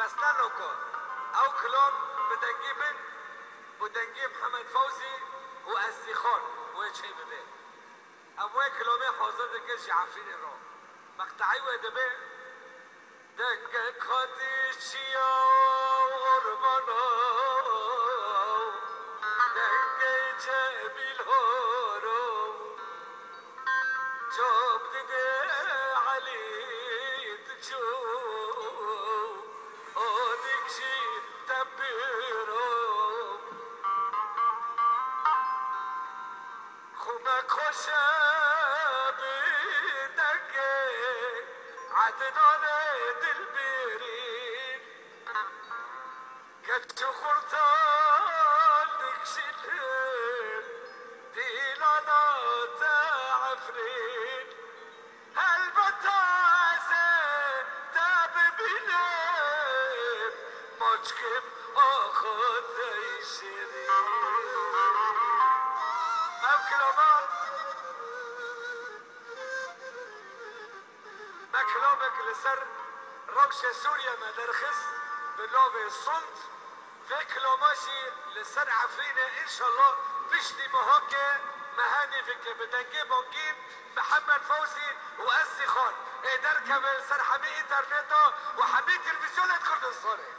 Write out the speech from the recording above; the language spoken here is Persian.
اصلا نکن او کلام بدنگی من بدنگی محمد فوزي وأزي خان ويجي ببين أبوي كلامي حاضر دكش عفرين رو مقطعي ودبي دك خديشيا ورمانا دك جميل هورو جاب دي علي تجو أودك شي تبيرو خوبك خوشه بدکه عدنان دل بیرین کچو خورتان دکشیلن دیلانا تعفرین البته تا ببینم ماچکم آخواد ایشیرین هم کلامان ما كلامك لسر رقش سوريا ما درخص باللعبة الصمت في كلاماشي لسر عفرينة إن شاء الله بشتي مهاكة مهاني فيك بدنجي بانجين محمد فوزي وأزي خان إدار كمال سر حمي إنترنتا وحمي تلفزيونات كردستاني